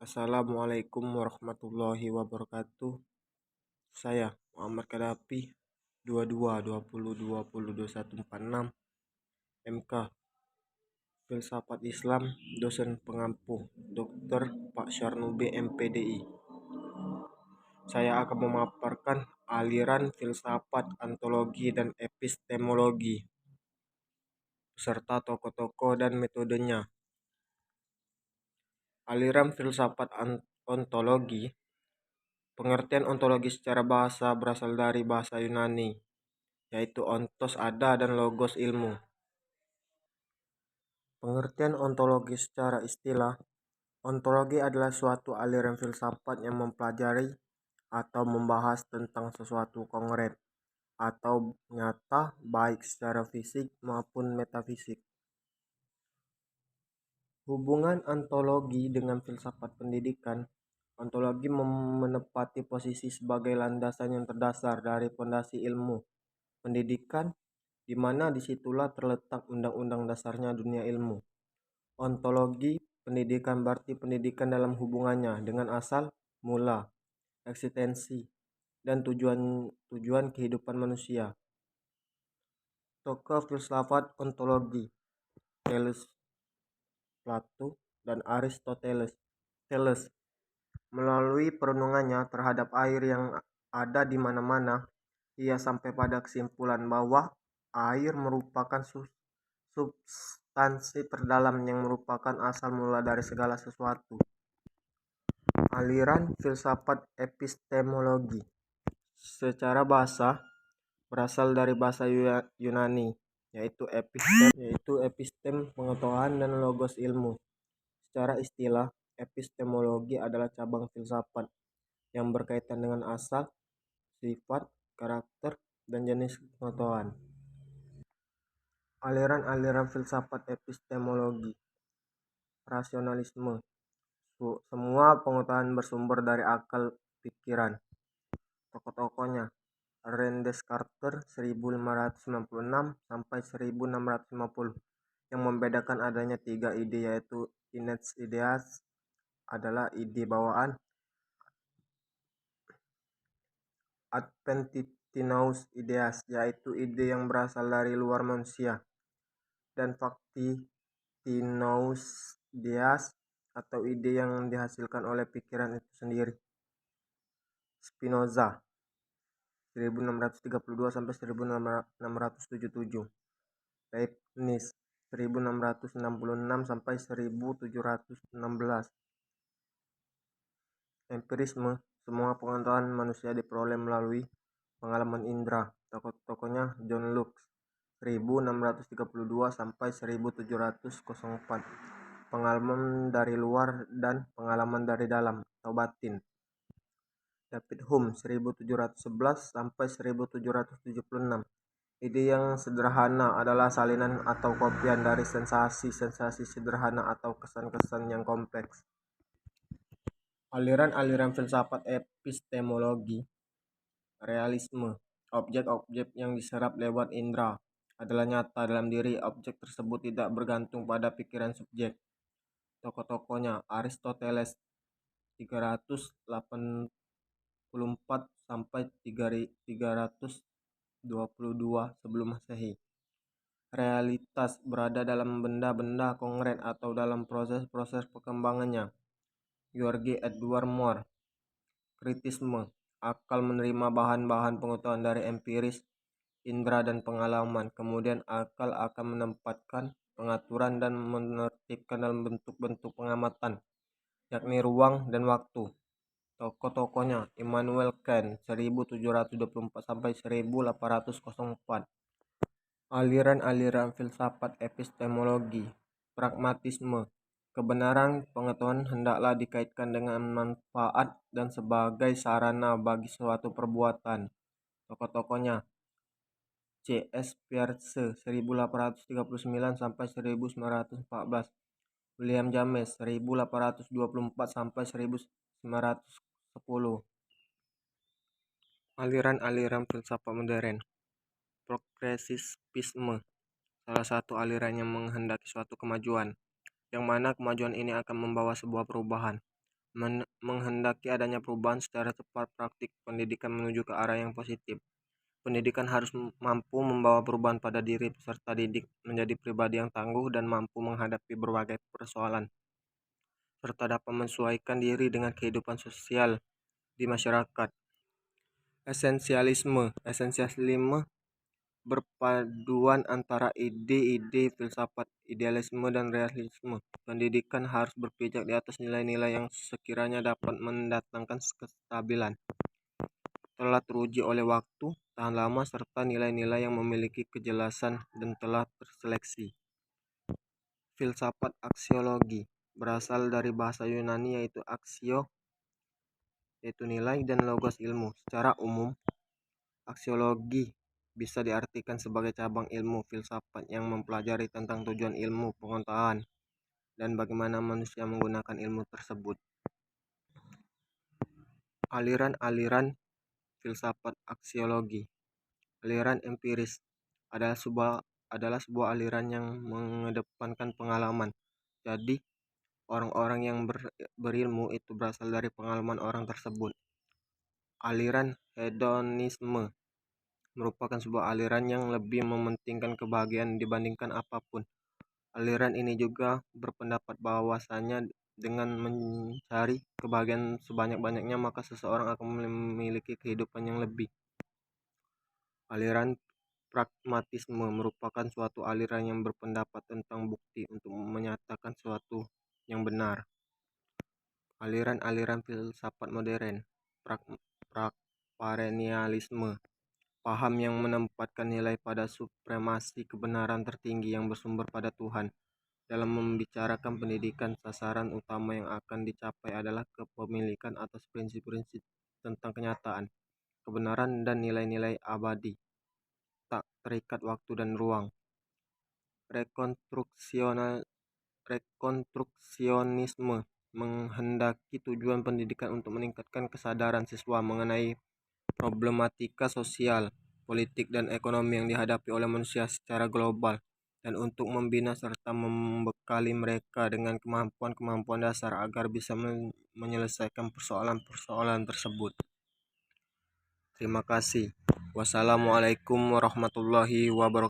Assalamualaikum warahmatullahi wabarakatuh. Saya Muhammad Kadapi 22 20 20 21 46 MK Filsafat Islam, dosen pengampu Dr. Pak Syarnubi MPDI. Saya akan memaparkan aliran filsafat, antologi, dan epistemologi beserta tokoh-tokoh dan metodenya. Aliran filsafat ontologi. Pengertian ontologi secara bahasa berasal dari bahasa Yunani, yaitu ontos ada dan logos ilmu. Pengertian ontologi secara istilah. Ontologi adalah suatu aliran filsafat yang mempelajari atau membahas tentang sesuatu konkret atau nyata, baik secara fisik maupun metafisik. Hubungan ontologi dengan filsafat pendidikan. Ontologi menepati posisi sebagai landasan yang terdasar dari fondasi ilmu pendidikan, di mana disitulah terletak undang-undang dasarnya dunia ilmu. Ontologi pendidikan berarti pendidikan dalam hubungannya dengan asal, mula, eksistensi, dan tujuan kehidupan manusia. Tokoh filsafat ontologi: Thales, Plato, dan Aristoteles. Thales, melalui perenungannya terhadap air yang ada di mana-mana, ia sampai pada kesimpulan bahwa air merupakan substansi terdalam yang merupakan asal mula dari segala sesuatu. Aliran filsafat epistemologi. Secara bahasa, berasal dari bahasa Yunani, yaitu epistem pengetahuan dan logos ilmu. Secara istilah, epistemologi adalah cabang filsafat yang berkaitan dengan asal, sifat, karakter, dan jenis pengetahuan. Aliran-aliran filsafat epistemologi. Rasionalisme. Semua pengetahuan bersumber dari akal pikiran. Tokoh-tokohnya: René Descartes 1596 sampai 1650. Yang membedakan adanya 3 ide, yaitu innate ideas adalah ide bawaan, adventitious ideas yaitu ide yang berasal dari luar manusia, dan factitious ideas atau ide yang dihasilkan oleh pikiran itu sendiri. Spinoza 1632 sampai 1677. Leibniz 1666 sampai 1716. Empirisme. Semua pengetahuan manusia diperoleh melalui pengalaman indera. Tokoh-tokohnya John Locke 1632 sampai 1704. Pengalaman dari luar dan pengalaman dari dalam atau batin. David Hume 1711 sampai 1776. Ide yang sederhana adalah salinan atau kopian dari sensasi-sensasi sederhana atau kesan-kesan yang kompleks. Aliran-aliran filsafat epistemologi. Realisme. Objek-objek yang diserap lewat indera adalah nyata dalam diri objek tersebut, tidak bergantung pada pikiran subjek. Tokoh-tokohnya: Aristoteles 384 sampai 322 sebelum Masehi. Realitas berada dalam benda-benda konkret atau dalam proses-proses perkembangannya. George Edward Moore. Kritisme. Akal menerima bahan-bahan pengetahuan dari empiris, indera, dan pengalaman. Kemudian akal akan menempatkan pengaturan dan menertibkan dalam bentuk-bentuk pengamatan, yakni ruang dan waktu. Tokoh-tokohnya: Immanuel Kant 1724 sampai 1804. Aliran-aliran filsafat epistemologi. Pragmatisme. Kebenaran pengetahuan hendaklah dikaitkan dengan manfaat dan sebagai sarana bagi suatu perbuatan. Tokoh-tokohnya: C.S. Peirce 1839 sampai 1914. William James 1824 sampai 1910. Aliran-aliran filsafat modern. Progresisme. Salah satu aliran yang menghendaki suatu kemajuan, yang mana kemajuan ini akan membawa sebuah perubahan. menghendaki adanya perubahan secara cepat praktik pendidikan menuju ke arah yang positif. Pendidikan harus mampu membawa perubahan pada diri peserta didik menjadi pribadi yang tangguh dan mampu menghadapi berbagai persoalan, serta dapat menyesuaikan diri dengan kehidupan sosial di masyarakat. Esensialisme berpaduan antara ide-ide filsafat, idealisme, dan realisme. Pendidikan harus berpijak di atas nilai-nilai yang sekiranya dapat mendatangkan kestabilan, telah teruji oleh waktu, tahan lama, serta nilai-nilai yang memiliki kejelasan dan telah terseleksi. Filsafat aksiologi berasal dari bahasa Yunani yaitu aksio, yaitu nilai, dan logos ilmu. Secara umum, aksiologi bisa diartikan sebagai cabang ilmu filsafat yang mempelajari tentang tujuan ilmu pengetahuan dan bagaimana manusia menggunakan ilmu tersebut. Aliran-aliran filsafat aksiologi. Aliran empiris adalah sebuah aliran yang mengedepankan pengalaman. Jadi, orang-orang yang berilmu itu berasal dari pengalaman orang tersebut. Aliran hedonisme merupakan sebuah aliran yang lebih mementingkan kebahagiaan dibandingkan apapun. Aliran ini juga berpendapat bahwasanya dengan mencari kebahagiaan sebanyak-banyaknya maka seseorang akan memiliki kehidupan yang lebih. Aliran pragmatisme merupakan suatu aliran yang berpendapat tentang bukti untuk menyatakan sesuatu yang benar. Aliran-aliran filsafat modern. Pragperennialisme, paham yang menempatkan nilai pada supremasi kebenaran tertinggi yang bersumber pada Tuhan. Dalam membicarakan pendidikan, sasaran utama yang akan dicapai adalah kepemilikan atas prinsip-prinsip tentang kenyataan, kebenaran, dan nilai-nilai abadi, tak terikat waktu dan ruang. Rekonstruksionisme menghendaki tujuan pendidikan untuk meningkatkan kesadaran siswa mengenai problematika sosial, politik, dan ekonomi yang dihadapi oleh manusia secara global, dan untuk membina serta membekali mereka dengan kemampuan-kemampuan dasar agar bisa menyelesaikan persoalan-persoalan tersebut. Terima kasih. Wassalamualaikum warahmatullahi wabarakatuh.